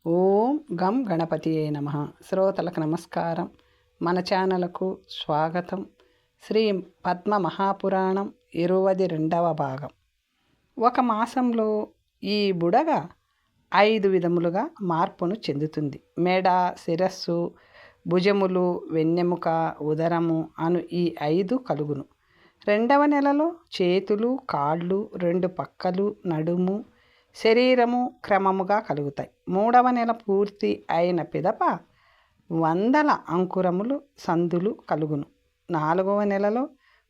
ఓం గం గణపతియే నమః. శ్రోతలకు నమస్కారం. మన ఛానల్కు స్వాగతం. శ్రీ పద్మ మహాపురాణం 22వ భాగం. ఒక మాసంలో ఈ బుడగ 5 విధములుగా మార్పును చెందుతుంది. మెడ, శిరస్సు, భుజములు, వెన్నెముక, ఉదరము అను ఈ 5 కలుగును. 2వ నెలలో చేతులు, కాళ్ళు, 2 పక్కలు, నడుము, శరీరము క్రమముగా కలుగుతాయి. 3వ నెల పూర్తి అయిన పిదప 100 అంకురములు సందులు కలుగును. 4వ నెలలో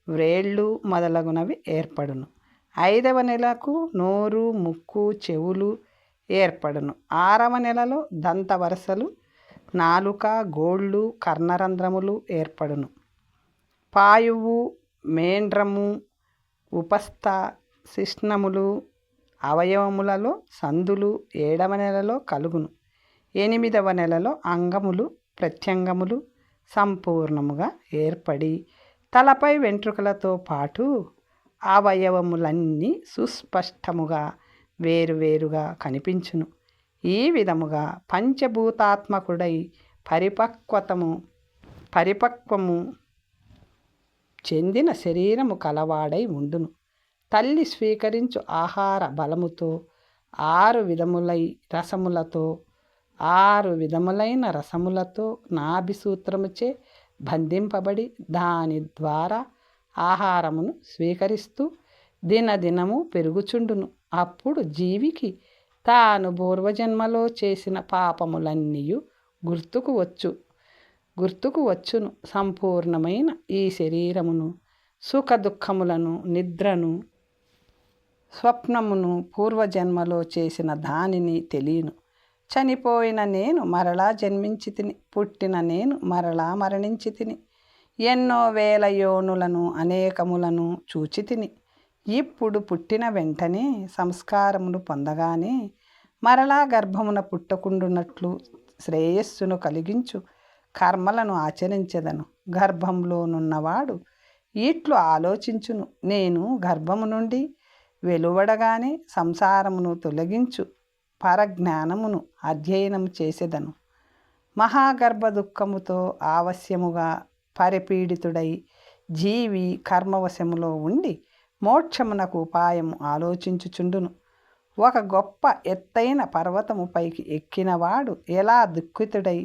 వ్రేళ్ళు మొదలగునవి ఏర్పడును. 5వ నెలకు నోరు, ముక్కు, చెవులు ఏర్పడును. 6వ నెలలో దంతవరసలు, నాలుక, గోళ్ళు, కర్ణరంధ్రములు ఏర్పడును. పాయువు, మేండ్రము, ఉపస్థ, శిష్ణములు అవయవములలో సందులు 7వ నెలలో కలుగును. 8వ నెలలో అంగములు, ప్రత్యంగములు సంపూర్ణముగా ఏర్పడి తలపై వెంట్రుకలతో పాటు అవయవములన్నీ సుస్పష్టముగా వేరువేరుగా కనిపించును. ఈ విధముగా పంచభూతాత్మకుడై పరిపక్వము చెందిన శరీరము కలవాడై ఉండును. తల్లి స్వీకరించు ఆహార బలముతో 6 విధములైన రసములతో నాభిసూత్రముచే బంధింపబడి దాని ద్వారా ఆహారమును స్వీకరిస్తూ దినదినము పెరుగుచుండును. అప్పుడు జీవికి తాను పూర్వజన్మలో చేసిన పాపములన్నీ గుర్తుకు వచ్చును. సంపూర్ణమైన ఈ శరీరమును, సుఖ దుఃఖములను, నిద్రను, స్వప్నమును పూర్వజన్మలో చేసిన దానిని తెలియను. చనిపోయిన నేను మరలా జన్మించి తిని, పుట్టిన నేను మరలా మరణించి తిని, ఎన్నో వేల యోనులను అనేకములను చూచి తిని, ఇప్పుడు పుట్టిన వెంటనే సంస్కారమును పొందగానే మరలా గర్భమున పుట్టకుండునట్లు శ్రేయస్సును కలిగించు కర్మలను ఆచరించెదను. గర్భంలోనున్నవాడు ఇట్లు ఆలోచించును: నేను గర్భము నుండి వెలువడగానే సంసారమును తొలగించు పరజ్ఞానమును అధ్యయనం చేసేదను. మహాగర్భ దుఃఖముతో ఆవశ్యముగా పరిపీడితుడై జీవి కర్మవశములో ఉండి మోక్షమునకు ఉపాయము ఆలోచించుచుండును. ఒక గొప్ప ఎత్తైన పర్వతము పైకి ఎక్కినవాడు ఎలా దుఃఖితుడై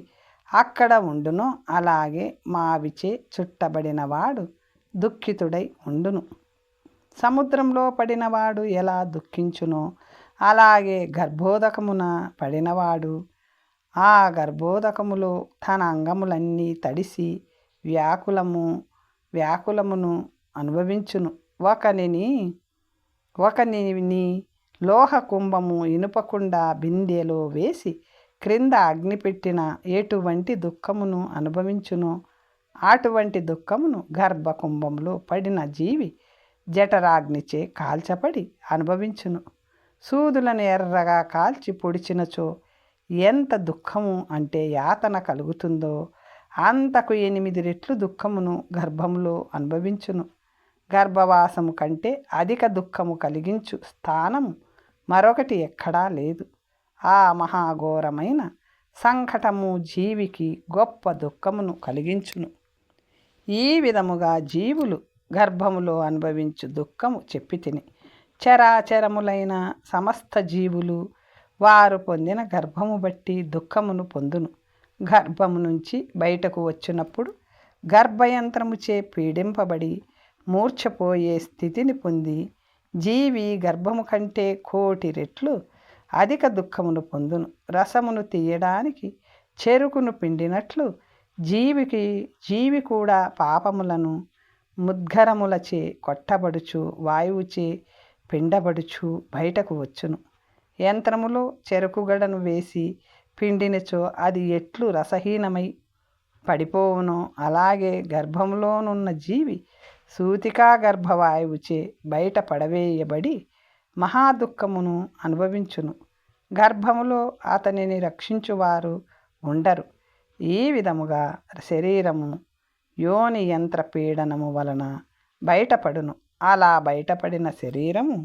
అక్కడ ఉండునో అలాగే మావిచే చుట్టబడినవాడు దుఃఖితుడై ఉండును. సముద్రంలో పడినవాడు ఎలా దుఃఖించునో అలాగే గర్భోదకమున పడినవాడు ఆ గర్భోదకములో తన అంగములన్నీ తడిసి వ్యాకులమును అనుభవించును. ఒకనిని లోహ కుంభము ఇనుపకుండా బిందెలో వేసి క్రింద అగ్ని పెట్టిన ఎటువంటి దుఃఖమును అనుభవించునో అటువంటి దుఃఖమును గర్భకుంభంలో పడిన జీవి జఠరాగ్నిచే కాల్చబడి అనుభవించును. సూదులను ఎర్రగా కాల్చి పొడిచినచో ఎంత దుఃఖము అంటే యాతన కలుగుతుందో అంతకు 8 రెట్లు దుఃఖమును గర్భములో అనుభవించును. గర్భవాసము కంటే అధిక దుఃఖము కలిగించు స్థానము మరొకటి ఎక్కడా లేదు. ఆ మహాఘోరమైన సంకటము జీవికి గొప్ప దుఃఖమును కలిగించును. ఈ విధముగా జీవులు గర్భములో అనుభవించు దుఃఖము చెప్పితిని. చరాచరములైన సమస్త జీవులు వారు పొందిన గర్భము బట్టి దుఃఖమును పొందును. గర్భము నుంచి బయటకు వచ్చినప్పుడు గర్భయంత్రముచే పీడింపబడి మూర్ఛపోయే స్థితిని పొంది జీవి గర్భము కంటే 1,000,000 రెట్లు అధిక దుఃఖమును పొందును. రసమును తీయడానికి చెరుకును పిండినట్లు జీవి కూడా పాపములను ముద్గరములచే కొట్టబడుచు వాయువుచే పిండబడుచు బయటకు వచ్చును. యంత్రములో చెరుకుగడను వేసి పిండినచో అది ఎట్లు రసహీనమై పడిపోవునో అలాగే గర్భంలోనున్న జీవి సూతికా గర్భవాయువుచే బయట పడవేయబడి మహాదుఃఖమును అనుభవించును. గర్భములో అతనిని రక్షించువారు ఉండరు. ఈ విధముగా శరీరము యోని యంత్ర పీడనము వలన బయటపడును. అలా బయటపడిన శరీరము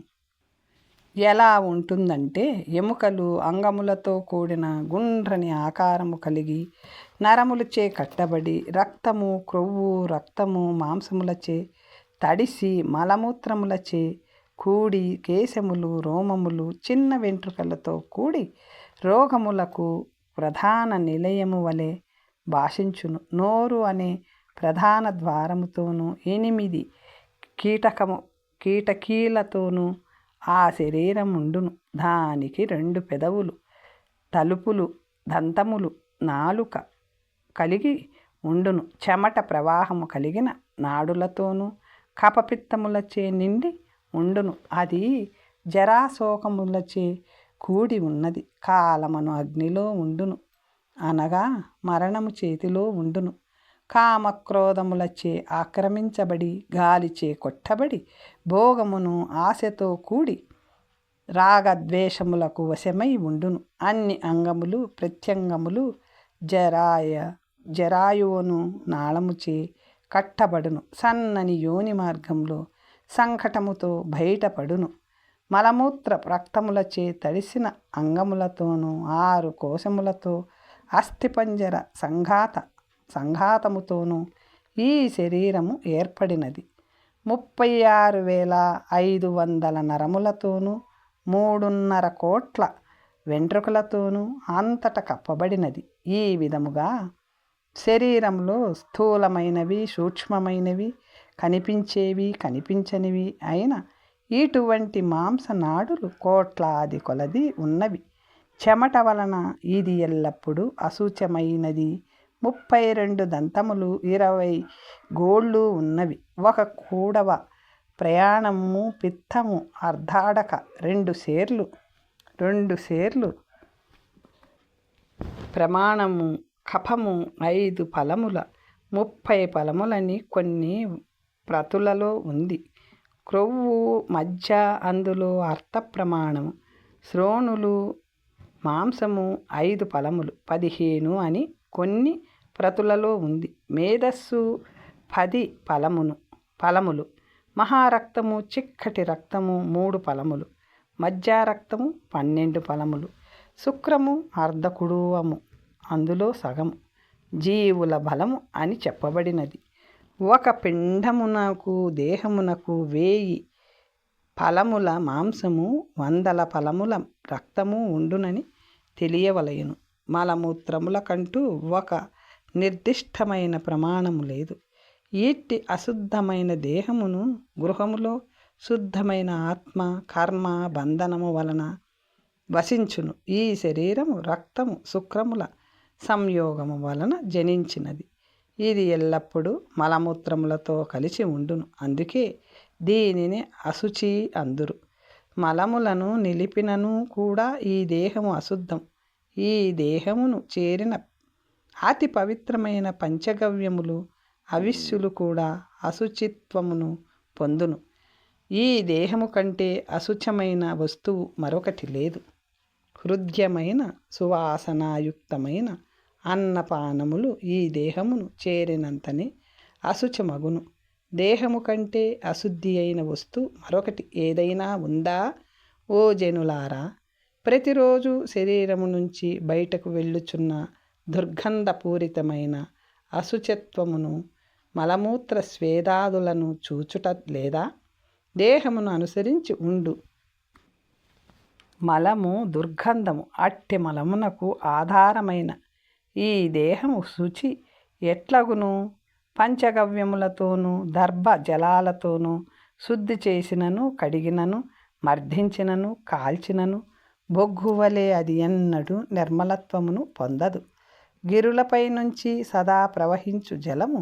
ఎలా ఉంటుందంటే ఎముకలు అంగములతో కూడిన గుండ్రని ఆకారము కలిగి నరములచే కట్టబడి రక్తము మాంసములచే తడిసి మలమూత్రములచే కూడి కేశములు రోమములు చిన్న వెంట్రుకలతో కూడి రోగములకు ప్రధాన నిలయము వలె భాషించును. నోరు అనే ప్రధాన ద్వారముతోనూ 8 కీటకీలతోనూ ఆ శరీరం ఉండును. దానికి 2 పెదవులు, తలుపులు, దంతములు, నాలుక కలిగి ఉండును. చెమట ప్రవాహము కలిగిన నాడులతోనూ కపపిత్తములచే నిండి ఉండును. అది జరాశోకములచే కూడి ఉన్నది. కాలమును అగ్నిలో ఉండును, అనగా మరణము చేతిలో ఉండును. కామక్రోధములచే ఆక్రమించబడి గాలిచే కొట్టబడి భోగమును ఆశతో కూడి రాగద్వేషములకు వశమై ఉండును. అన్ని అంగములు ప్రత్యంగములు జరాయువును నాళముచే కట్టబడును. సన్నని యోని మార్గంలో సంకటముతో బయటపడును. మలమూత్ర రక్తములచే తడిసిన అంగములతోనూ 6 కోశములతో అస్థిపంజర సంఘాతముతోనూ ఈ శరీరము ఏర్పడినది. 36,500 నరములతోనూ 3.5 కోట్ల వెంట్రుకలతోనూ అంతట కప్పబడినది. ఈ విధముగా శరీరంలో స్థూలమైనవి, సూక్ష్మమైనవి, కనిపించేవి, కనిపించనివి అయిన ఇటువంటి మాంసనాడులు కోట్లాది కొలది ఉన్నవి. చెమట వలన ఇది ఎల్లప్పుడూ అశుచమైనది. 32 దంతములు, 20 గోళ్ళు ఉన్నవి. 1 కూడవ ప్రయాణము, పిత్తము అర్ధాడక 2 సేర్లు ప్రమాణము, కఫము 5 ఫలముల 30 ఫలములని కొన్ని ప్రతులలో ఉంది. క్రొవ్వు మజ్జ అందులో అర్థ ప్రమాణము, శ్రోణులు మాంసము 5 ఫలములు 15 అని కొన్ని ప్రతులలో ఉంది. మేధస్సు 10 ఫలములు, మహారక్తము చిక్కటి రక్తము 3 ఫలములు, మజ్జారక్తము 12 ఫలములు, శుక్రము అర్ధకుడువము అందులో సగము, జీవుల బలము అని చెప్పబడినది. ఒక పిండమునకు దేహమునకు 1000 ఫలముల మాంసము 100 ఫలముల రక్తము ఉండునని తెలియవలయను. మలమూత్రముల కంటూ ఒక నిర్దిష్టమైన ప్రమాణము లేదు. ఇట్టి అశుద్ధమైన దేహమును గృహములో శుద్ధమైన ఆత్మ కర్మ బంధనము వలన వసించును. ఈ శరీరము రక్తము శుక్రముల సంయోగము వలన జనించినది. ఇది ఎల్లప్పుడూ మలమూత్రములతో కలిసి ఉండును. అందుకే దీనిని అశుచి అందురు. మలములను నిలిపినను కూడా ఈ దేహము అశుద్ధం. ఈ దేహమును చేరిన అతి పవిత్రమైన పంచగవ్యములు అవిశ్యులు కూడా అశుచిత్వమును పొందును. ఈ దేహము కంటే అశుచమైన వస్తువు మరొకటి లేదు. హృద్యమైన సువాసనాయుక్తమైన అన్నపానములు ఈ దేహమును చేరినంతనే అశుచమగును. దేహము కంటే అశుద్ధి అయిన వస్తువు మరొకటి ఏదైనా ఉందా? ఓ జనులారా, ప్రతిరోజు శరీరము నుంచి బయటకు వెళ్ళుచున్న దుర్గంధపూరితమైన అశుచత్వమును మలమూత్ర స్వేదాదులను చూచుట లేదా? దేహమును అనుసరించి ఉండు మలము దుర్గంధము. అట్టి మలమునకు ఆధారమైన ఈ దేహము శుచి ఎట్లగును? పంచగవ్యములతోనూ దర్భ జలాలతోనూ శుద్ధి చేసినను, కడిగినను, మర్దించినను, కాల్చినను బొగ్గువలే అది ఎన్నడూ నిర్మలత్వమును పొందదు. గిరులపై నుంచి సదా ప్రవహించు జలము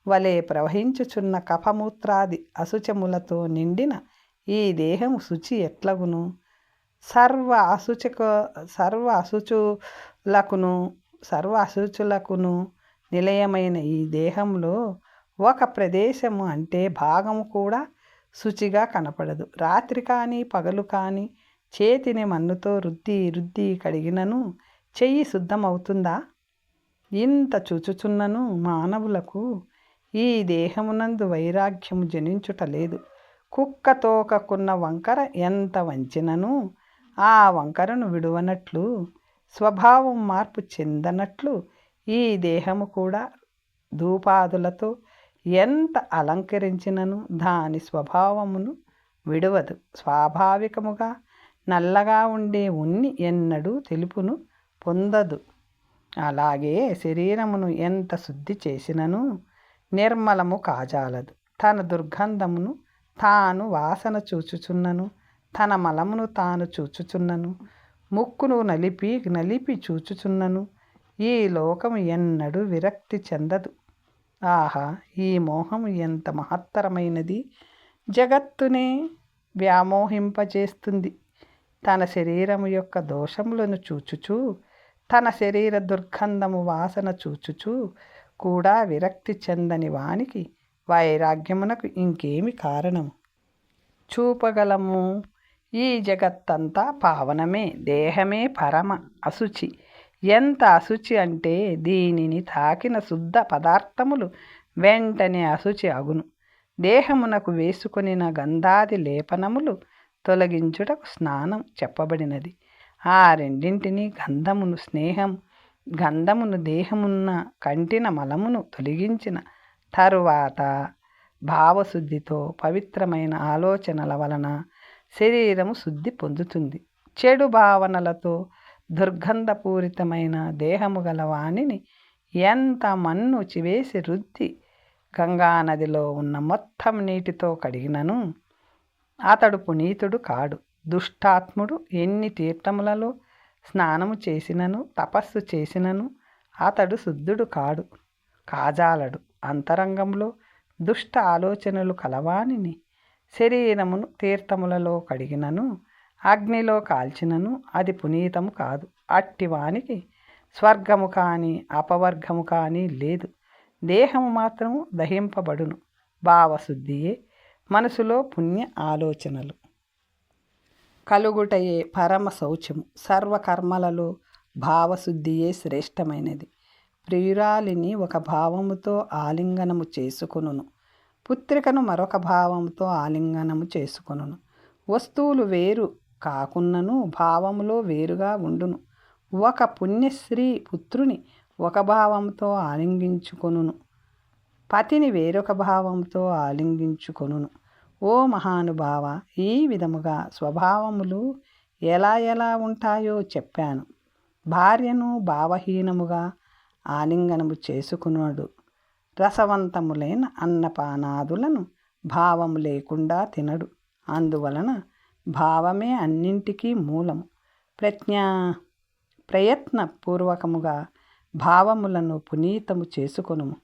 వలె ప్రవహించుచున్న కఫమూత్రాది అశుచములతో నిండిన ఈ దేహము శుచి ఎట్లగును? సర్వ అశుచులకును నిలయమైన ఈ దేహంలో ఒక ప్రదేశము అంటే భాగము కూడా శుచిగా కనపడదు. రాత్రి కానీ పగలు కానీ చేతిని మన్నుతో రుద్ది కడిగినను చెయ్యి శుద్ధమవుతుందా? ఇంత చూచుచున్నను మానవులకు ఈ దేహమునందు వైరాగ్యము జనించుట లేదు. కుక్క తోకకున్న వంకర ఎంత వంచినను ఆ వంకరను విడువనట్లు, స్వభావం మార్పు చెందనట్లు ఈ దేహము కూడా ధూపాదులతో ఎంత అలంకరించినను దాని స్వభావమును విడవదు. స్వాభావికముగా నల్లగా ఉండే ఉన్ని ఎన్నడూ తెలుపును పొందదు. అలాగే శరీరమును ఎంత శుద్ధి చేసినను నిర్మలము కాజాలదు. తన దుర్గంధమును తాను వాసన చూచుచున్నను, తన మలమును తాను చూచుచున్నను, ముక్కును నలిపి చూచుచున్నను ఈ లోకము ఎన్నడూ విరక్తి చెందదు. ఆహా, ఈ మోహము ఎంత మహత్తరమైనది! జగత్తునే వ్యామోహింపజేస్తుంది. తన శరీరము యొక్క దోషములను చూచుచూ, తన శరీర దుర్గంధము వాసన చూచుచూ కూడా విరక్తి చెందని వానికి వైరాగ్యమునకు ఇంకేమి కారణము చూపగలము? ఈ జగత్తంతా పావనమే, దేహమే పరమ అశుచి. ఎంత అశుచి అంటే దీనిని తాకిన శుద్ధ పదార్థములు వెంటనే అశుచి అగును. దేహమునకు వేసుకొనిన గంధాది లేపనములు తొలగించుటకు స్నానం చెప్పబడినది. ఆ రెండింటినీ గంధమును దేహమున్న కంటిన మలమును తొలగించిన తరువాత భావశుద్ధితో పవిత్రమైన ఆలోచనల వలన శరీరము శుద్ధి పొందుతుంది. చెడు భావనలతో దుర్గంధపూరితమైన దేహము గల వాణిని ఎంత మన్ను చివేసి రుద్ది గంగానదిలో ఉన్న మొత్తం నీటితో కడిగినను అతడు పునీతుడు కాడు. దుష్టాత్ముడు ఎన్ని తీర్థములలో స్నానము చేసినను తపస్సు చేసినను అతడు శుద్ధుడు కాజాలడు. అంతరంగంలో దుష్ట ఆలోచనలు కలవానిని శరీరమును తీర్థములలో కడిగినను అగ్నిలో కాల్చినను అది పునీతము కాదు. అట్టివానికి స్వర్గము కానీ అపవర్గము కానీ లేదు. దేహము మాత్రము దహింపబడును. భావశుద్ధియే మనసులో పుణ్య ఆలోచనలు కలుగుటయే పరమ శౌచము. సర్వకర్మలలో భావశుద్ధియే శ్రేష్టమైనది. ప్రియురాలిని ఒక భావముతో ఆలింగనము చేసుకొనును, పుత్రికను మరొక భావముతో ఆలింగనము చేసుకొనును. వస్తువులు వేరు కాకున్నను భావములో వేరుగా ఉండును. ఒక పుణ్యశ్రీ పుత్రుని ఒక భావంతో ఆలింగించుకొనును, పతిని వేరొక భావంతో ఆలింగించుకొనును. ఓ మహానుభావ, ఈ విధముగా స్వభావములు ఎలా ఉంటాయో చెప్పాను. భార్యను భావహీనముగా ఆలింగనము చేసుకున్నాడు. రసవంతములైన అన్నపానాదులను భావము లేకుండా తినడు. అందువలన భావమే అన్నింటికీ మూలము. ప్రయత్నపూర్వకముగా భావములను పునీతము చేసుకొనుము.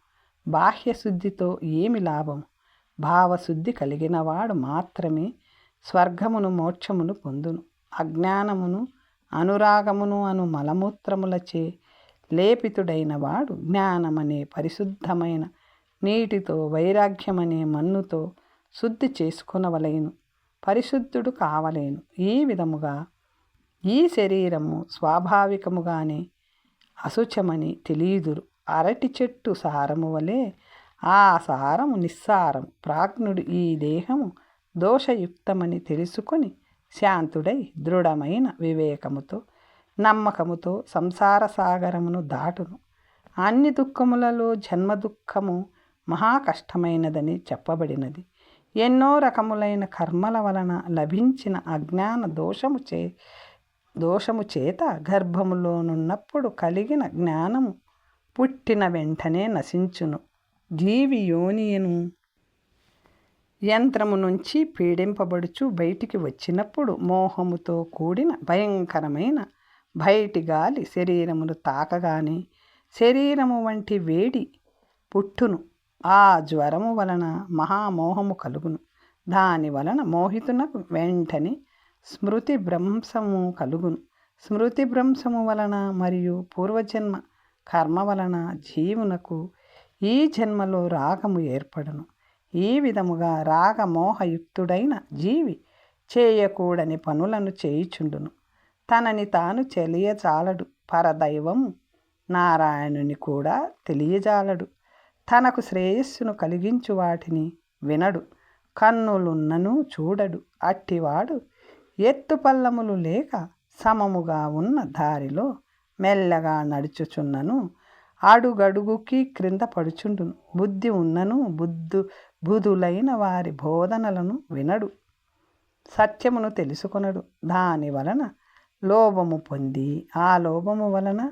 బాహ్యశుద్ధితో ఏమి లాభము? భావశుద్ధి కలిగినవాడు మాత్రమే స్వర్గమును మోక్షమును పొందును. అజ్ఞానమును అనురాగమును అను మలమూత్రములచే లేపితుడైన వాడు జ్ఞానమనే పరిశుద్ధమైన నీటితో వైరాగ్యమనే మన్నుతో శుద్ధి చేసుకొనవలేను, పరిశుద్ధుడు కావలేను. ఈ విధముగా ఈ శరీరము స్వాభావికముగానే అశుచమని తెలియుదురు. అరటి చెట్టు సారము వలె ఆ సారము నిస్సారం. ప్రాజ్ఞుడు ఈ దేహము దోషయుక్తమని తెలుసుకొని శాంతుడై దృఢమైన వివేకముతో నమ్మకముతో సంసార సాగరమును దాటును. అన్ని దుఃఖములలో జన్మ దుఃఖము మహా కష్టమైనదని చెప్పబడినది. ఎన్నో రకములైన కర్మల వలన లభించిన అజ్ఞాన దోషము చేత గర్భములోనున్నప్పుడు కలిగిన జ్ఞానము పుట్టిన వెంటనే నశించును. జీవి యోనియను యంత్రము నుంచి పీడింపబడుచు బయటికి వచ్చినప్పుడు మోహముతో కూడిన భయంకరమైన బయటి గాలి శరీరమును తాకగానే శరీరము వంటి వేడి పుట్టును. ఆ జ్వరము వలన మహామోహము కలుగును. దాని వలన మోహితునకు వెంటనే స్మృతి భ్రంశము కలుగును. స్మృతి భ్రంశము వలన మరియు పూర్వజన్మ కర్మ వలన జీవునకు ఈ జన్మలో రాగము ఏర్పడును. ఈ విధముగా రాగమోహయుక్తుడైన జీవి చేయకూడని పనులను చేయుచుండును. తనని తాను తెలియజాలడు. పరదైవము నారాయణుని కూడా తెలియజాలడు. తనకు శ్రేయస్సును కలిగించు వాటిని వినడు. కన్నులున్నను చూడడు. అట్టివాడు ఎత్తుపల్లములు లేక సమముగా ఉన్న దారిలో మెల్లగా నడుచుచున్నను అడుగడుగుకి క్రింద పడుచుండును. బుద్ధి ఉన్నను బుధులైన వారి బోధనలను వినడు. సత్యమును తెలుసుకొనడు. దాని వలన లోభము పొంది ఆ లోభము వలన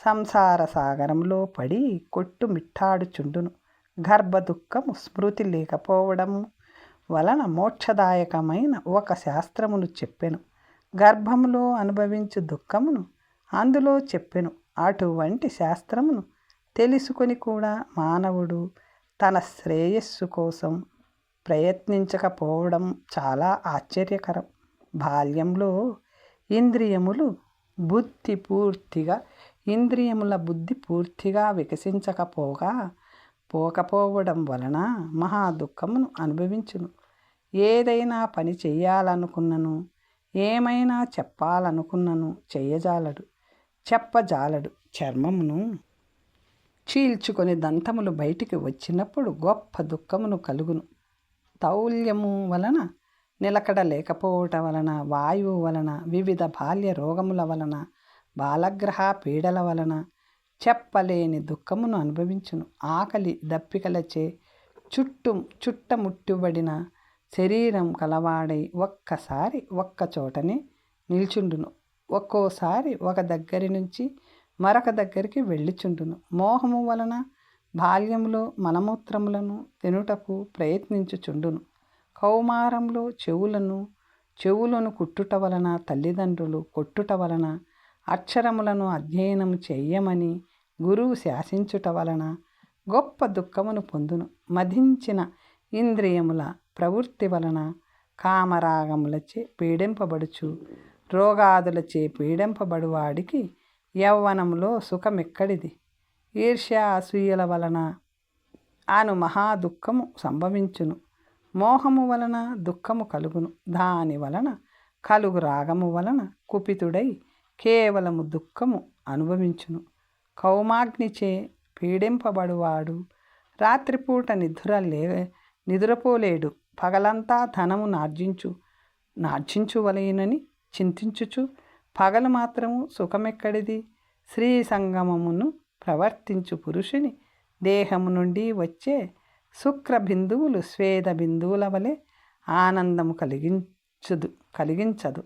సంసార సాగరంలో పడి కొట్టుమిట్టాడుచుండును. గర్భదుఃఖము స్మృతి లేకపోవడము వలన మోక్షదాయకమైన ఒక శాస్త్రమును చెప్పెను. గర్భములో అనుభవించు దుఃఖమును అందులో చెప్పెను. అటువంటి శాస్త్రమును తెలుసుకొని కూడా మానవుడు తన శ్రేయస్సు కోసం ప్రయత్నించకపోవడం చాలా ఆశ్చర్యకరం. బాల్యంలో ఇంద్రియముల బుద్ధి పూర్తిగా వికసించకపోవడం వలన మహా దుఃఖమును అనుభవించును. ఏదైనా పని చెయ్యాలనుకున్నను, ఏమైనా చెప్పాలనుకున్నను చెప్పజాలడు. చర్మమును చీల్చుకొని దంతములు బయటికి వచ్చినప్పుడు గొప్ప దుఃఖమును కలుగును. తౌల్యము వలన, నిలకడ లేకపోవటం వలన, వాయువు వలన, వివిధ బాల్య రోగముల వలన, బాలగ్రహ పీడల వలన చెప్పలేని దుఃఖమును అనుభవించును. ఆకలి దప్పికలచే చుట్టముట్టుబడిన శరీరం కలవాడై ఒక్కసారి ఒక్కచోటనే నిల్చుండును. ఒక్కోసారి ఒక దగ్గరి నుంచి మరొక దగ్గరికి వెళ్ళిచుండును. మోహము వలన బాల్యములో మలమూత్రములను తినుటకు ప్రయత్నించుచుండును. కౌమారంలో చెవులను కుట్టుట వలన, తల్లిదండ్రులు కొట్టుట వలన, అక్షరములను అధ్యయనము చెయ్యమని గురువు శాసించుట వలన గొప్ప దుఃఖమును పొందును. మధించిన ఇంద్రియముల ప్రవృత్తి వలన కామరాగములచే పీడింపబడుచు రోగాదులచే పీడింపబడువాడికి యవ్వనంలో సుఖమెక్కడిది? ఈర్ష్య అసూయల వలన మహా దుఃఖము సంభవించును. మోహము వలన దుఃఖము కలుగును. దాని వలన కలుగు రాగము వలన కుపితుడై కేవలము దుఃఖము అనుభవించును. కౌమాగ్నిచే పీడింపబడువాడు రాత్రిపూట నిద్రపోలేడు. పగలంతా ధనము నార్జించువలెనని చింతించుచు పగలు మాత్రము సుఖమెక్కడిది? శ్రీ సంగమమును ప్రవర్తించు పురుషుని దేహము నుండి వచ్చే శుక్ర బిందువులు స్వేద బిందువుల వలె ఆనందము కలిగించదు.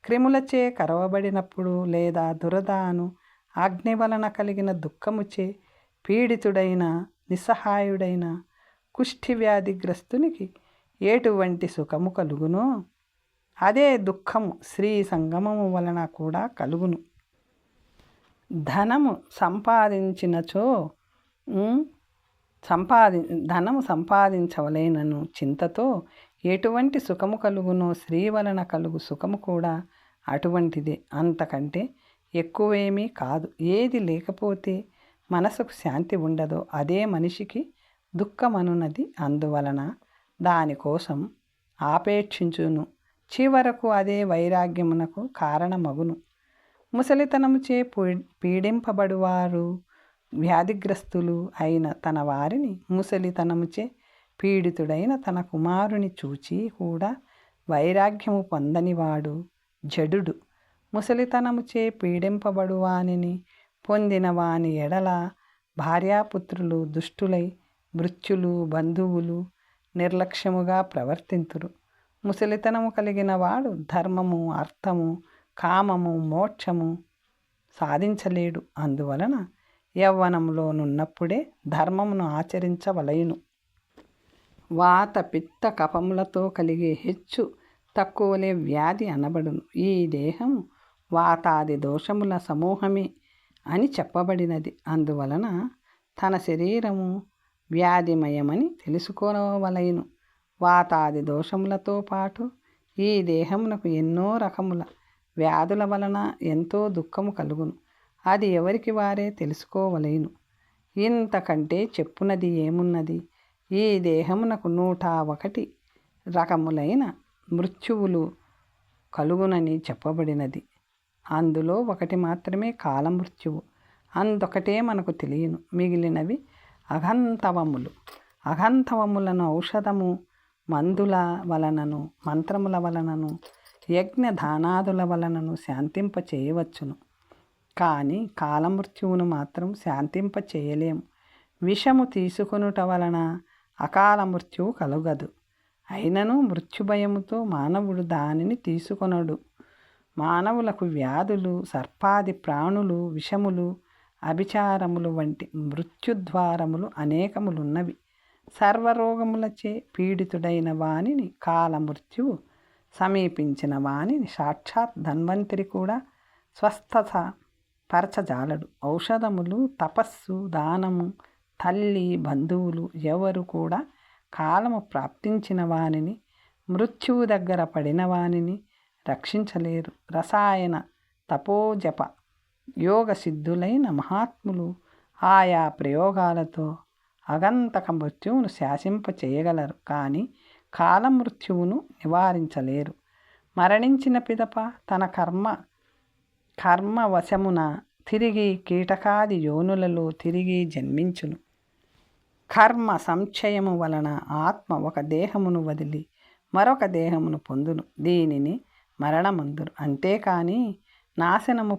క్రిములచే కరవబడినప్పుడు లేదా దురదాను అగ్ని వలన కలిగిన దుఃఖముచే పీడితుడైన నిస్సహాయుడైన కుష్ఠి వ్యాధిగ్రస్తునికి ఎటువంటి సుఖము కలుగునో అదే దుఃఖము శ్రీ సంగమము వలన కూడా కలుగును. ధనము సంపాదించవలేనను చింతతో ఎటువంటి సుఖము కలుగునో శ్రీ వలన కలుగు సుఖము కూడా అటువంటిదే. అంతకంటే ఎక్కువేమీ కాదు. ఏది లేకపోతే మనసుకు శాంతి ఉండదో అదే మనిషికి దుఃఖమనున్నది. అందువలన దానికోసం ఆపేక్షించును. చివరకు అదే వైరాగ్యమునకు కారణమగును. ముసలితనముచే పీడింపబడువారు వ్యాధిగ్రస్తులు అయిన తన వారిని ముసలితనముచే పీడితుడైన తన కుమారుని చూచి కూడా వైరాగ్యము పొందనివాడు జడుడు. ముసలితనముచే పీడింపబడువానిని పొందిన వాని ఎడల భార్యాపుత్రులు దుష్టులై మృత్యులు బంధువులు నిర్లక్ష్యముగా ప్రవర్తింతురు. ముసలితనము కలిగిన వాడు ధర్మము, అర్థము, కామము, మోక్షము సాధించలేడు. అందువలన యవ్వనంలోనున్నప్పుడే ధర్మమును ఆచరించవలయును. వాత పిత్త కఫములతో కలిగే హెచ్చు తక్కువలే వ్యాధి అనబడును. ఈ దేహము వాతాది దోషముల సమూహమే అని చెప్పబడినది. అందువలన తన శరీరము వ్యాధిమయమని తెలుసుకోవలయును. వాతాది దోషములతో పాటు ఈ దేహమునకు ఎన్నో రకముల వ్యాధుల వలన ఎంతో దుఃఖము కలుగును. అది ఎవరికి వారే తెలుసుకోవలయును. ఇంతకంటే చెప్పునది ఏమున్నది? ఈ దేహమునకు 101 రకములైన మృత్యువులు కలుగునని చెప్పబడినది. అందులో ఒకటి మాత్రమే కాలమృత్యువు. అందొకటే మనకు తెలియను. మిగిలినవి అఘంతవములు. అఘంతవములను ఔషధము మందుల వలనను మంత్రముల వలనను యజ్ఞదానాదుల వలనను శాంతింప చేయవచ్చును. కానీ కాలమృత్యువును మాత్రం శాంతింప చేయలేము. విషము తీసుకొనుట వలన అకాల మృత్యువు కలుగదు. అయినను మృత్యుభయముతో మానవుడు దానిని తీసుకొనడు. మానవులకు వ్యాధులు, సర్పాది ప్రాణులు, విషములు, అభిచారములు వంటి మృత్యుద్వారములు అనేకములున్నవి. సర్వరోగములచే పీడితుడైన వానిని కాలమృత్యువు సమీపించిన వానిని సాక్షాత్ ధన్వంతరి కూడా స్వస్థత పరచజాలడు. ఔషధములు, తపస్సు, దానము, తల్లి, బంధువులు ఎవరు కూడా కాలము ప్రాప్తించిన వానిని, మృత్యువు దగ్గర పడిన వానిని రక్షించలేరు. రసాయన, తపోజప, యోగ సిద్ధులైన మహాత్ములు ఆయా ప్రయోగాలతో అగంతక మృత్యువును శాసింప చేయగలరు. కానీ కాలమృత్యువును నివారించలేరు. మరణించిన పిదప తన కర్మవశమున తిరిగి కీటకాది యోనులలో తిరిగి జన్మించును. కర్మ సంచయము వలన ఆత్మ ఒక దేహమును వదిలి మరొక దేహమును పొందును. దీనిని మరణమందురు. అంతేకాని నాశనము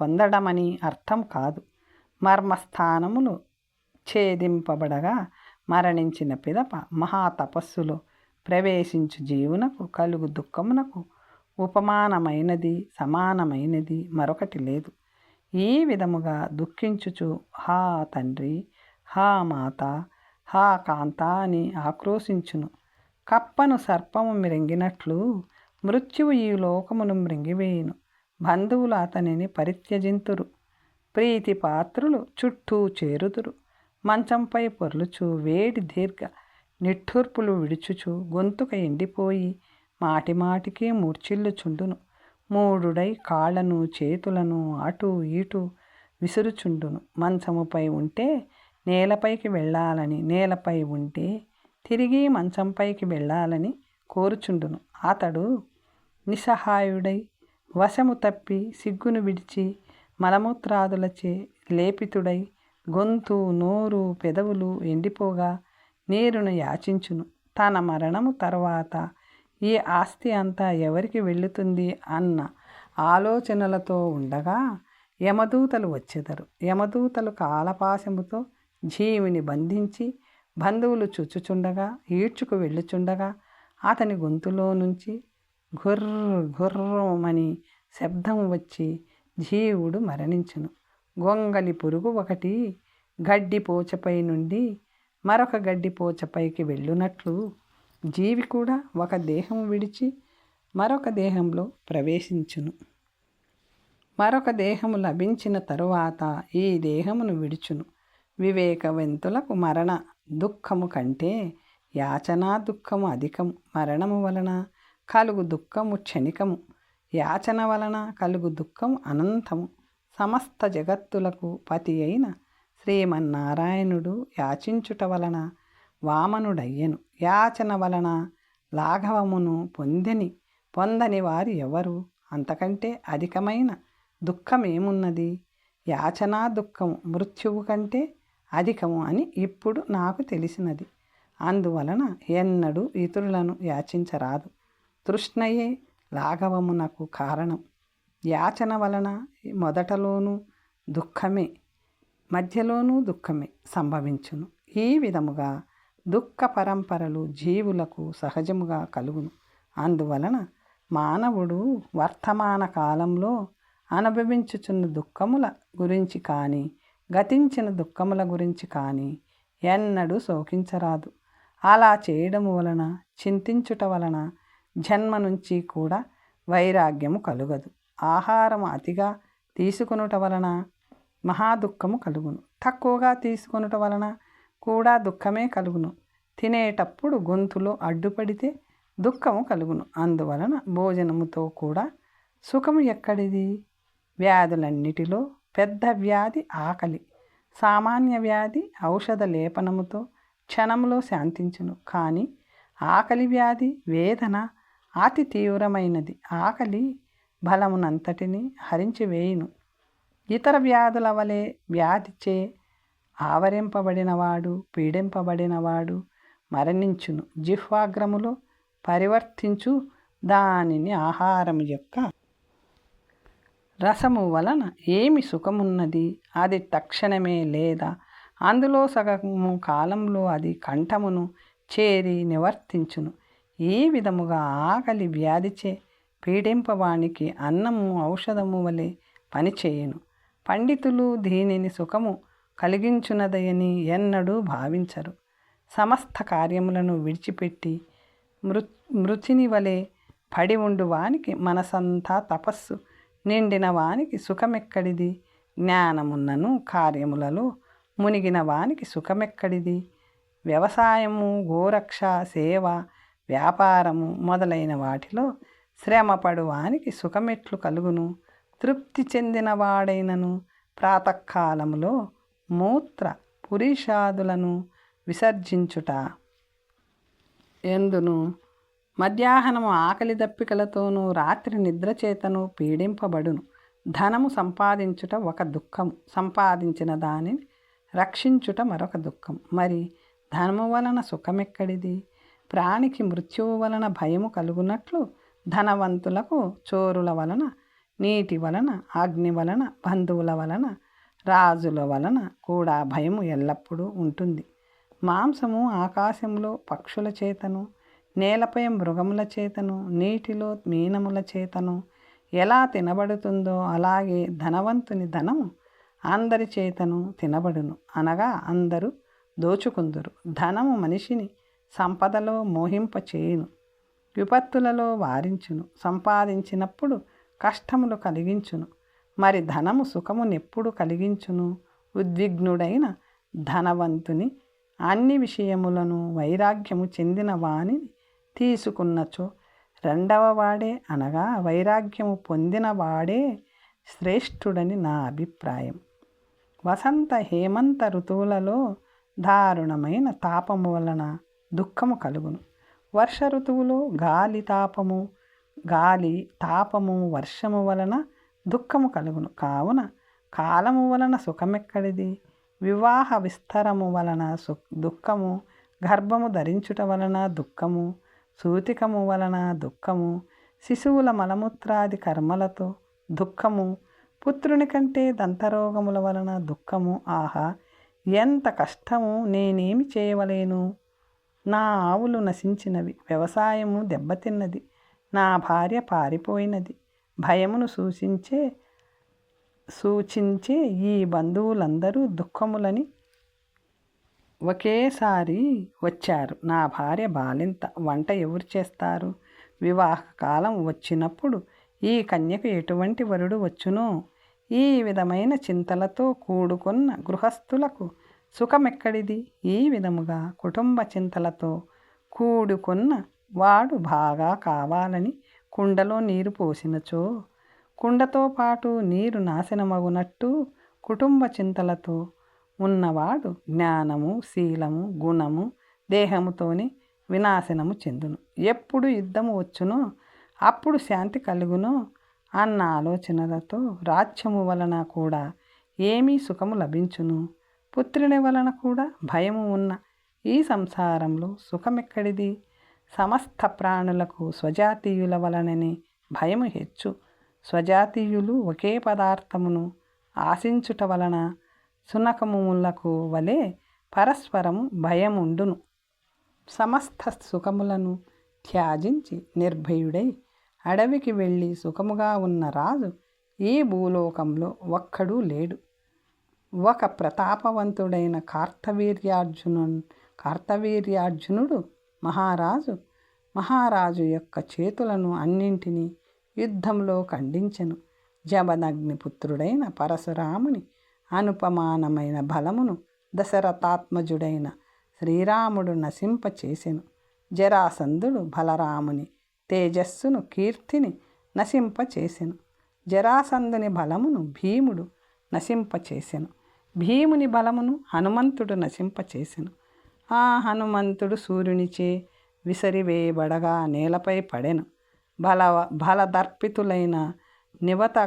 పొందడమని అర్థం కాదు. మర్మస్థానములు ఛేదింపబడగా మరణించిన పిదప మహాతపస్సులో ప్రవేశించు జీవునకు కలుగు దుఃఖమునకు ఉపమానమైనది, సమానమైనది మరొకటి లేదు. ఈ విధముగా దుఃఖించుచు హా తండ్రి, హా మాత, హా కాంత అని ఆక్రోశించును. కప్పను సర్పము మ్రింగినట్లు మృత్యువు ఈ లోకమును మ్రింగివేయును. బంధువులు అతనిని పరిత్యజింతురు. ప్రీతిపాత్రులు చుట్టూ చేరుదురు. మంచంపై పొర్లుచు వేడి దీర్ఘ నిట్టూర్పులు విడుచుచు గొంతుక ఎండిపోయి మాటిమాటికి మూర్ఛిల్లుచుండును. మూడుడై కాళ్లను చేతులను అటు ఇటు విసురుచుండును. మంచముపై ఉంటే నేలపైకి వెళ్ళాలని, నేలపై ఉంటే తిరిగి మంచంపైకి వెళ్ళాలని కోరుచుండును. అతడు నిస్సహాయుడై వశము తప్పి సిగ్గును విడిచి మలమూత్రాదులచే లేపితుడై గొంతు, నోరు, పెదవులు ఎండిపోగా నీరును యాచించును. తన మరణము తర్వాత ఈ ఆస్తి అంతా ఎవరికి వెళ్ళుతుంది అన్న ఆలోచనలతో ఉండగా యమదూతలు వచ్చెదరు. యమదూతలు కాలపాశముతో జీవిని బంధించి బంధువులు చుచ్చుచుండగా ఈడ్చుకు వెళ్ళుచుండగా అతని గొంతులో నుంచి గుర్రమని శబ్దం వచ్చి జీవుడు మరణించును. గొంగలి పురుగు ఒకటి గడ్డిపోచపై నుండి మరొక గడ్డిపోచపైకి వెళ్ళునట్లు జీవి కూడా ఒక దేహం విడిచి మరొక దేహంలో ప్రవేశించును. మరొక దేహము లభించిన తరువాత ఈ దేహమును విడుచును. వివేకవంతులకు మరణ దుఃఖము కంటే యాచనా దుఃఖము అధికము. మరణము వలన కలుగు దుఃఖము క్షణికము, యాచన వలన కలుగు దుఃఖము అనంతము. సమస్త జగత్తులకు పతి అయిన శ్రీమన్నారాయణుడు యాచించుట వలన వామనుడయ్యను. యాచన వలన లాఘవమును పొందని వారు ఎవరు? అంతకంటే అధికమైన దుఃఖమేమున్నది? యాచనా దుఃఖము మృత్యువు కంటే అధికము అని ఇప్పుడు నాకు తెలిసినది. అందువలన ఎన్నడూ ఇతరులను యాచించరాదు. తృష్ణయే లాఘవమునకు కారణం. యాచన వలన మొదటలోనూ దుఃఖమే, మధ్యలోనూ దుఃఖమే సంభవించును. ఈ విధముగా దుఃఖ పరంపరలు జీవులకు సహజముగా కలుగును. అందువలన మానవుడు వర్తమాన కాలంలో అనుభవించుచున్న దుఃఖముల గురించి కానీ గతించిన దుఃఖముల గురించి కానీ ఎన్నడూ శోకించరాదు. అలా చేయడము వలన, చింతించుట వలన జన్మ నుంచి కూడా వైరాగ్యము కలుగదు. ఆహారము అతిగా తీసుకొనుట వలన మహాదుఃఖము కలుగును. తక్కువగా తీసుకొనుట వలన కూడా దుఃఖమే కలుగును. తినేటప్పుడు గొంతులో అడ్డుపడితే దుఃఖము కలుగును. అందువలన భోజనముతో కూడా సుఖము ఎక్కడిది? వ్యాధులన్నిటిలో పెద్ద వ్యాధి ఆకలి. సామాన్య వ్యాధి ఔషధ లేపనముతో క్షణంలో శాంతించును. కానీ ఆకలి వ్యాధి వేదన అతి తీవ్రమైనది. ఆకలి బలమునంతటిని హరించివేయును. ఇతర వ్యాధుల వలె వ్యాధిచే ఆవరింపబడినవాడు, పీడింపబడినవాడు మరణించును. జిహ్వాగ్రములో పరివర్తించు దానిని ఆహారము యొక్క రసము వలన ఏమి సుఖమున్నది? అది తక్షణమే లేదా అందులో సగము కాలంలో అది కంఠమును చేరి నివర్తించును. ఈ విధముగా ఆకలి వ్యాధిచే పీడింపవానికి అన్నము ఔషధము వలె పనిచేయును. పండితులు దీనిని సుఖము కలిగించున్నదయని ఎన్నడూ భావించరు. సమస్త కార్యములను విడిచిపెట్టి మృతిని వలె పడి ఉండు వానికి మనసంతా తపస్సు నిండిన వానికి సుఖమెక్కడిది? జ్ఞానమున్నను కార్యములలో మునిగిన వానికి సుఖమెక్కడిది? వ్యవసాయము, గోరక్ష, సేవ, వ్యాపారము మొదలైన వాటిలో శ్రమపడు వానికి సుఖమెట్లు కలుగును? తృప్తి చెందిన వాడైనను ప్రాతకాలములో మూత్ర పురీషాదులను విసర్జించుట ఎందును, మధ్యాహ్నము ఆకలి దప్పికలతోనూ రాత్రి నిద్రచేతను పీడింపబడును. ధనము సంపాదించుట ఒక దుఃఖము, సంపాదించిన దానిని రక్షించుట మరొక దుఃఖం. మరి ధనము వలన సుఖమెక్కడిది? ప్రాణికి మృత్యువు వలన భయము కలుగునట్లు ధనవంతులకు చోరుల వలన, నీటి వలన, అగ్ని వలన, బంధువుల వలన, రాజుల వలన కూడా భయము ఎల్లప్పుడూ ఉంటుంది. మాంసము ఆకాశంలో పక్షుల చేతను, నేలపై మృగముల చేతను, నీటిలో మీనముల చేతను ఎలా తినబడుతుందో అలాగే ధనవంతుని ధనము అందరి చేతను తినబడును, అనగా అందరూ దోచుకుందురు. ధనము మనిషిని సంపదలో మోహింప చేయును, విపత్తులలో వారించును, సంపాదించినప్పుడు కష్టములు కలిగించును. మరి ధనము సుఖమునెప్పుడు కలిగించును? ఉద్విగ్నుడైన ధనవంతుని అన్ని విషయములను వైరాగ్యము చెందిన వానిని తీసుకున్నచో రెండవ వాడే, అనగా వైరాగ్యము పొందిన వాడే శ్రేష్ఠుడని నా అభిప్రాయం. వసంత హేమంత ఋతువులలో దారుణమైన తాపము వలన దుఃఖము కలుగును. వర్ష ఋతువులో గాలి తాపము వర్షము వలన దుఃఖము కలుగును. కావున కాలము వలన సుఖమెక్కడిది? వివాహ విస్తరము వలన దుఃఖము, గర్భము ధరించుట వలన దుఃఖము, సూతికము వలన దుఃఖము, శిశువుల మలమూత్రాది కర్మలతో దుఃఖము, పుత్రుని కంటే దంతరోగముల వలన దుఃఖము. ఆహా, ఎంత కష్టము! నేనేమి చేయవలేను? నా ఆవులు నశించినవి, వ్యవసాయము దెబ్బతిన్నది, నా భార్య పారిపోయినది. భయమును సూచించే ఈ బంధువులందరూ దుఃఖములని ఒకేసారి వచ్చారు. నా భార్య బాలింత, వంట ఎవరు చేస్తారు? వివాహకాలం వచ్చినప్పుడు ఈ కన్యకు ఎటువంటి వరుడు వచ్చునో? ఈ విధమైన చింతలతో కూడుకున్న గృహస్థులకు సుఖమెక్కడిది? ఈ విధముగా కుటుంబ చింతలతో కూడుకున్న వాడు బాగా కావాలని కుండలో నీరు పోసినచో కుండతో పాటు నీరు నాశనమగునట్టు కుటుంబ చింతలతో ఉన్నవాడు జ్ఞానము, శీలము, గుణము, దేహముతోని వినాశనము చెందును. ఎప్పుడు యుద్ధము వచ్చునో అప్పుడు శాంతి కలుగునో అన్న ఆలోచనలతో రాజ్యము వలన కూడా ఏమీ సుఖము లభించును? పుత్రుని వలన కూడా భయము ఉన్న ఈ సంసారంలో సుఖమెక్కడిది? సమస్త ప్రాణులకు స్వజాతీయుల వలననే భయము హెచ్చు. స్వజాతీయులు ఒకే పదార్థమును ఆశించుట వలన సునకములకు వలె పరస్పరము భయముండును. సమస్త సుఖములను త్యాజించి నిర్భయుడై అడవికి వెళ్ళి సుఖముగా ఉన్న రాజు ఈ భూలోకంలో ఒక్కడూ లేడు. ఒక ప్రతాపవంతుడైన కార్తవీర్యార్జునుడు మహారాజు యొక్క చేతులను అన్నింటినీ యుద్ధంలో ఖండించెను. జమదగ్నిపుత్రుడైన పరశురాముని అనుపమానమైన బలమును దశరథాత్మజుడైన శ్రీరాముడు నశింపచేసెను. జరాసంధుడు బలరాముని తేజస్సును, కీర్తిని నశింపచేసెను. జరాసంధుని బలమును భీముడు నశింపచేసెను. భీముని బలమును హనుమంతుడు నశింపచేసెను. ఆ హనుమంతుడు సూర్యునిచే విసిరివేయబడగా నేలపై పడెను. బలదర్పితులైన నివత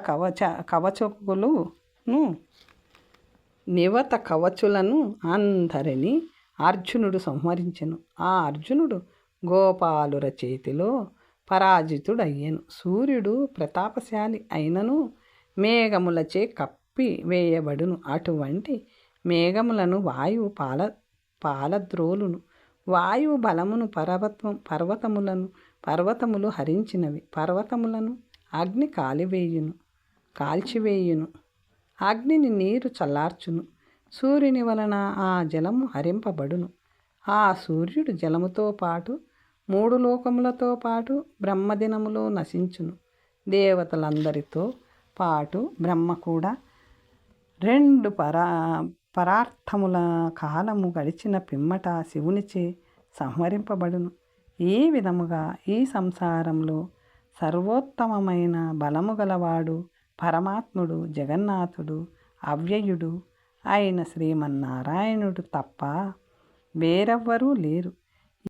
కవచులను అందరినీ అర్జునుడు సంహరించెను. ఆ అర్జునుడు గోపాలుర చేతిలో పరాజితుడయ్యెను. సూర్యుడు ప్రతాపశాలి అయినను మేఘములచే కప్పి వేయబడును. అటువంటి మేఘములను వాయువు పాలద్రోలును. వాయువు బలమును పర్వతములు హరించినవి. పర్వతములను అగ్ని కాల్చివేయును. అగ్నిని నీరు చల్లార్చును. సూర్యుని వలన ఆ జలము హరింపబడును. ఆ సూర్యుడు జలముతో పాటు 3 లోకములతో పాటు బ్రహ్మదినములో నశించును. దేవతలందరితో పాటు బ్రహ్మ కూడా 2 పరార్థముల కాలము గడిచిన పిమ్మట శివునిచే సంహరింపబడును. ఈ విధముగా ఈ సంసారంలో సర్వోత్తమమైన బలము గలవాడు పరమాత్ముడు, జగన్నాథుడు, అవ్యయుడు అయిన శ్రీమన్నారాయణుడు తప్ప వేరెవ్వరూ లేరు.